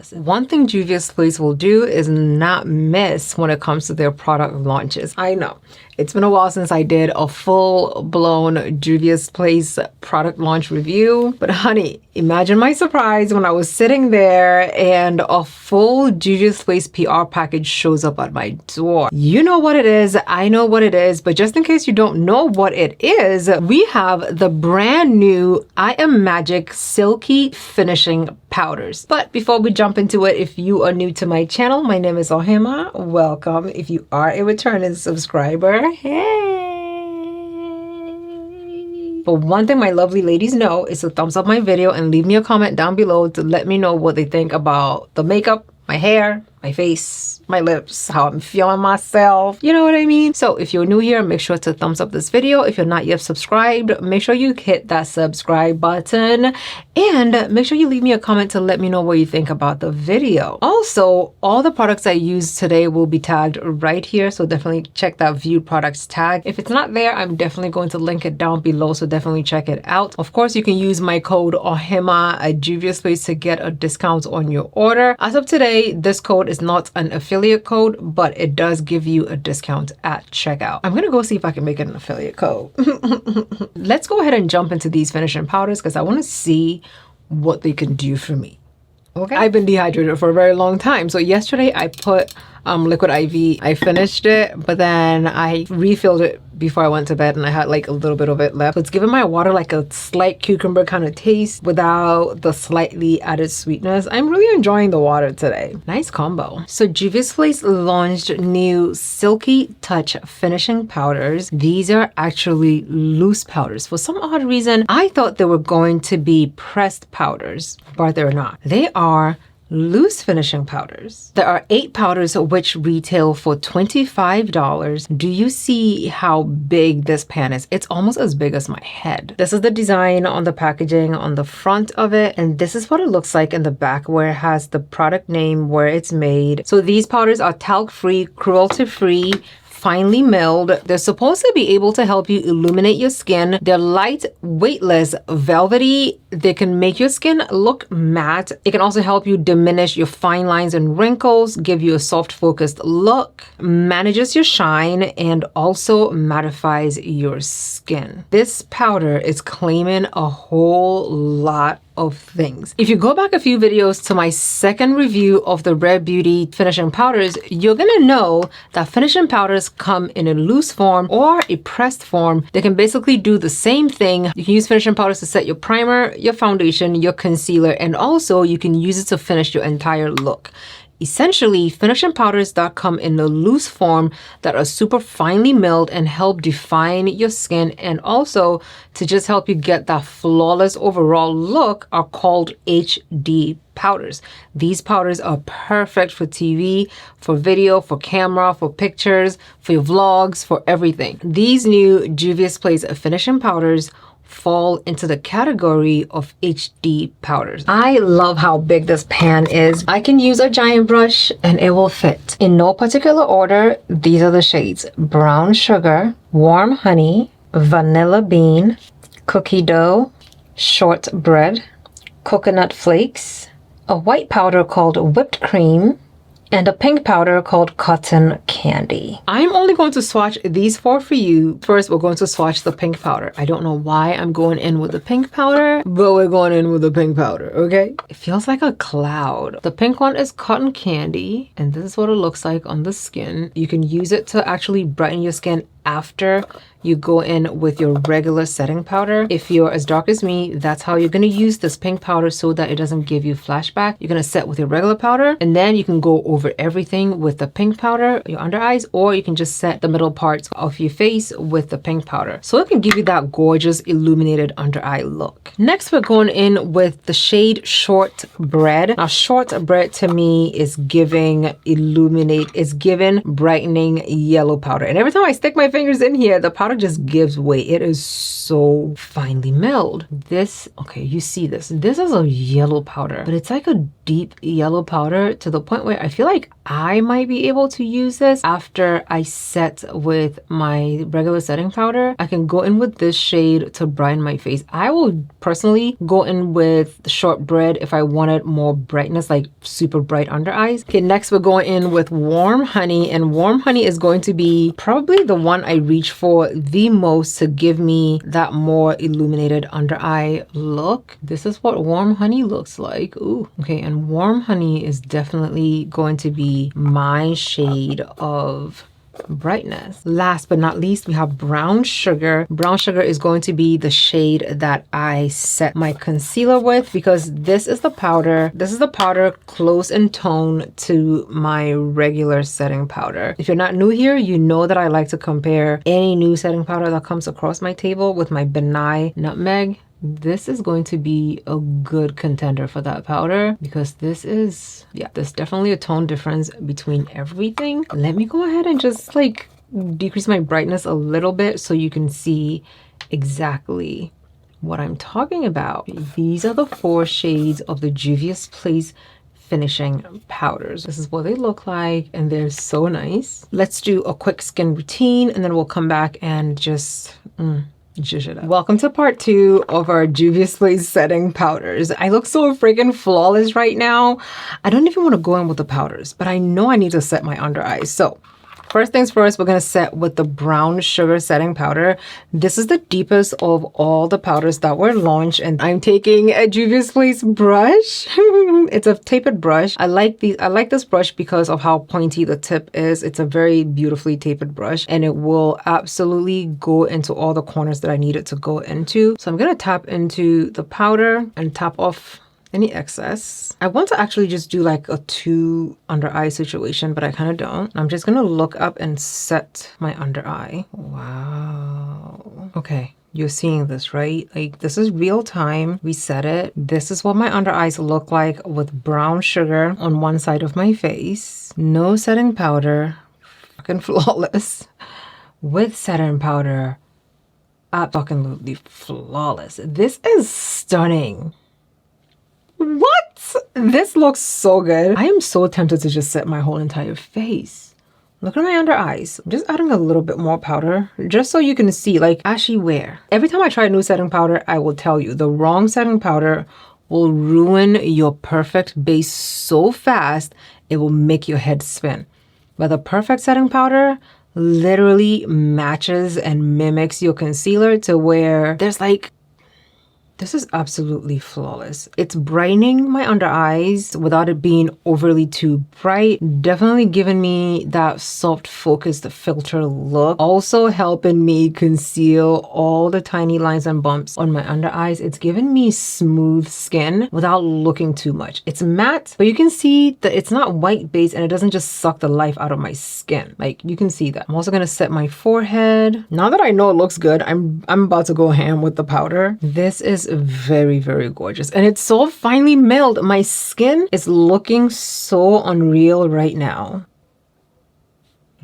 flawless. One thing Juvia's Place will do is not miss when it comes to their product launches. I know it's been a while since I did a full-blown Juvia's Place product launch review, but honey, imagine my surprise when I was sitting there and a full Juvia's Place PR package shows up at my door. You know what it is, I know what it is, but just in case you don't know what it is, we have the brand new I Am Magic Silky Finishing Powders. But before we jump into it, if you are new to my channel, my name is Ohemaa. Welcome. If you are a returning subscriber, hey! But one thing my lovely ladies know is to thumbs up my video and leave me a comment down below to let me know what they think about the makeup, my hair, my face, my lips, how I'm feeling myself. You know what I mean? So if you're new here, make sure to thumbs up this video. If you're not yet subscribed, make sure you hit that subscribe button and make sure you leave me a comment to let me know what you think about the video. Also, all the products I use today will be tagged right here. So definitely check that viewed products tag. If it's not there, I'm definitely going to link it down below. So definitely check it out. Of course, you can use my code Ohemaa at Juvia's Place to get a discount on your order. As of today, this code is not an affiliate code, but it does give you a discount at checkout. I'm gonna go see if I can make it an affiliate code. Let's go ahead and jump into these finishing powders because I want to see what they can do for me. Okay, I've been dehydrated for a very long time. So yesterday I put liquid IV. I finished it, but then I refilled it before I went to bed and I had like a little bit of it left. So it's giving my water like a slight cucumber kind of taste without the slightly added sweetness. I'm really enjoying the water today. Nice combo. So Juvia's Place launched new Silky Touch finishing powders. These are actually loose powders. For some odd reason, I thought they were going to be pressed powders, but they're not. They are loose finishing powders. There are 8 powders which retail for $25. Do you see how big this pan is? It's almost as big as my head. This is the design on the packaging on the front of it, and this is what it looks like in the back where it has the product name, where it's made. So these powders are talc-free, cruelty-free, finely milled. They're supposed to be able to help you illuminate your skin. They're light, weightless, velvety. They can make your skin look matte. It can also help you diminish your fine lines and wrinkles, give you a soft focused look, manages your shine, and also mattifies your skin. This powder is claiming a whole lot of things. If you go back a few videos to my second review of the Rare Beauty finishing powders, you're gonna know that finishing powders come in a loose form or a pressed form. They can basically do the same thing. You can use finishing powders to set your primer, your foundation, your concealer, and also you can use it to finish your entire look. Essentially, finishing powders that come in a loose form that are super finely milled and help define your skin and also to just help you get that flawless overall look are called HD powders. These powders are perfect for TV, for video, for camera, for pictures, for your vlogs, for everything. These new Juvia's Place finishing powders fall into the category of HD powders. I love how big this pan is. I can use a giant brush and it will fit. In no particular order, these are the shades: brown sugar, warm honey, vanilla bean, cookie dough, shortbread, coconut flakes, a white powder called whipped cream, and a pink powder called cotton candy. I'm only going to swatch these 4 for you. First, we're going to swatch the pink powder. I don't know why I'm going in with the pink powder, but we're going in with the pink powder, okay? It feels like a cloud. The pink one is cotton candy, and this is what it looks like on the skin. You can use it to actually brighten your skin after you go in with your regular setting powder. If you're as dark as me, that's how you're gonna use this pink powder so that it doesn't give you flashback. You're gonna set with your regular powder and then you can go over everything with the pink powder, your under eyes, or you can just set the middle parts of your face with the pink powder. So it can give you that gorgeous illuminated under eye look. Next, we're going in with the shade Shortbread. Now, Shortbread to me is giving brightening yellow powder. And every time I stick my fingers in here, the powder just gives way. It is so finely milled. This, okay, you see this. This is a yellow powder, but it's like a deep yellow powder to the point where I feel like I might be able to use this after I set with my regular setting powder. I can go in with this shade to brighten my face. I will personally go in with shortbread if I wanted more brightness, like super bright under eyes. Okay, next we're going in with Warm Honey, and Warm Honey is going to be probably the one I reach for the most to give me that more illuminated under eye look. This is what Warm Honey looks like. Ooh, okay, and Warm Honey is definitely going to be my shade of brightness. Last but not least, we have Brown Sugar. Brown Sugar is going to be the shade that I set my concealer with, because this is the powder. This is the powder close in tone to my regular setting powder. If you're not new here, you know that I like to compare any new setting powder that comes across my table with my Benai Nutmeg. This is going to be a good contender for that powder, because this is, yeah, there's definitely a tone difference between everything. Let me go ahead and just like decrease my brightness a little bit so you can see exactly what I'm talking about. These are the 4 shades of the Juvia's Place finishing powders. This is what they look like, and they're so nice. Let's do a quick skin routine, and then we'll come back and just zhuzh it up. Welcome to part 2 of our Juvia's Place setting powders. I look so freaking flawless right now. I don't even want to go in with the powders, but I know I need to set my under eyes. So first things first, we're going to set with the Brown Sugar setting powder. This is the deepest of all the powders that were launched, and I'm taking a Juvia's Place brush. It's a tapered brush. I like this brush because of how pointy the tip is. It's a very beautifully tapered brush, and it will absolutely go into all the corners that I need it to go into. So I'm going to tap into the powder and tap off any excess. I want to actually just do like a 2 under eye situation, but I kind of don't. I'm just gonna look up and set my under eye. Wow. Okay, you're seeing this, right? Like, this is real time. We set it. This is what my under eyes look like with Brown Sugar on one side of my face. No setting powder. Fucking flawless. With setting powder, absolutely flawless. This is stunning. What? This looks so good. I am so tempted to just set my whole entire face. Look at my under eyes. I'm just adding a little bit more powder just so you can see, like, ashy wear. Every time I try a new setting powder, I will tell you the wrong setting powder will ruin your perfect base so fast it will make your head spin. But the perfect setting powder literally matches and mimics your concealer to where there's like, this is absolutely flawless. It's brightening my under eyes without it being overly too bright. Definitely giving me that soft focused filter look. Also helping me conceal all the tiny lines and bumps on my under eyes. It's giving me smooth skin without looking too much. It's matte, but you can see that it's not white base and it doesn't just suck the life out of my skin. Like, you can see that. I'm also gonna set my forehead. Now that I know it looks good, I'm about to go ham with the powder. This is very, very gorgeous, and it's so finely milled. My skin is looking so unreal right now.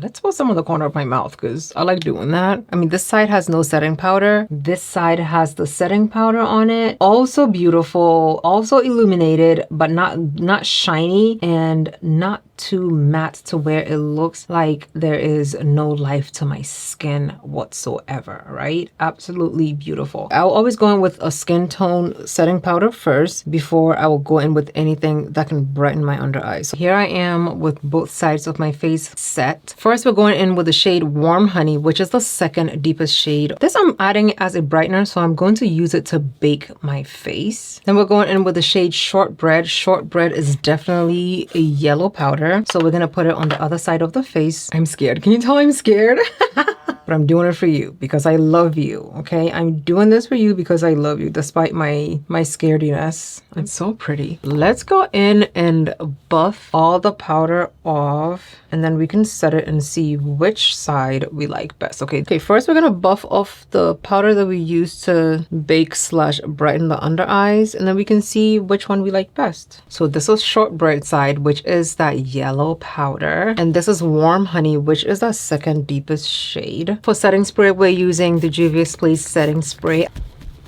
Let's put some on the corner of my mouth because I like doing that. I mean, this side has no setting powder. This side has the setting powder on it. Also beautiful, also illuminated, but not shiny and not too matte to where it looks like there is no life to my skin whatsoever, right? Absolutely beautiful. I'll always go in with a skin tone setting powder first before I will go in with anything that can brighten my under eyes. So here I am with both sides of my face set. First, we're going in with the shade Warm Honey, which is the second deepest shade. This I'm adding as a brightener, so I'm going to use it to bake my face. Then we're going in with the shade Shortbread. Shortbread is definitely a yellow powder. So we're gonna put it on the other side of the face. I'm scared. Can you tell I'm scared? But I'm doing it for you because I love you, okay? I'm doing this for you because I love you despite my scarediness. It's so pretty. Let's go in and buff all the powder off, and then we can set it and see which side we like best. Okay, first we're gonna buff off the powder that we use to bake / brighten the under eyes, and then we can see which one we like best. So this is Shortbread side, which is that yellow powder, and this is Warm Honey, which is the second deepest shade. For setting spray, we're using the Juvia's Place setting spray.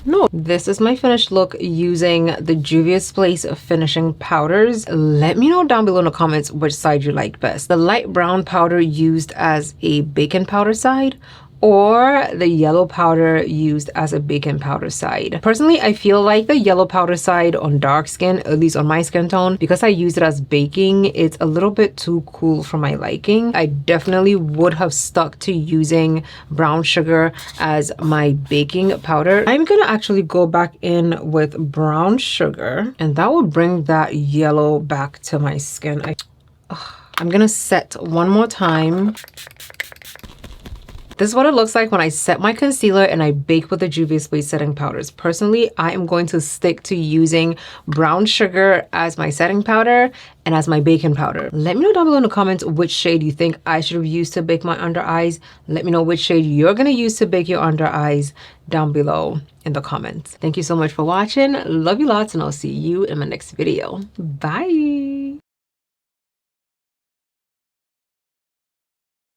No, this is my finished look using the Juvia's Place finishing powders. Let me know down below in the comments which side you like best. The light brown powder used as a baking powder side, or the yellow powder used as a baking powder side. Personally, I feel like the yellow powder side on dark skin, at least on my skin tone, because I use it as baking, it's a little bit too cool for my liking. I definitely would have stuck to using brown sugar as my baking powder. I'm gonna actually go back in with brown sugar, and that will bring that yellow back to my skin. I'm gonna set one more time. This is what it looks like when I set my concealer and I bake with the Juvia's Place setting powders. Personally, I am going to stick to using brown sugar as my setting powder and as my baking powder. Let me know down below in the comments which shade you think I should have used to bake my under eyes. Let me know which shade you're gonna use to bake your under eyes down below in the comments. Thank you so much for watching. Love you lots, and I'll see you in my next video. Bye.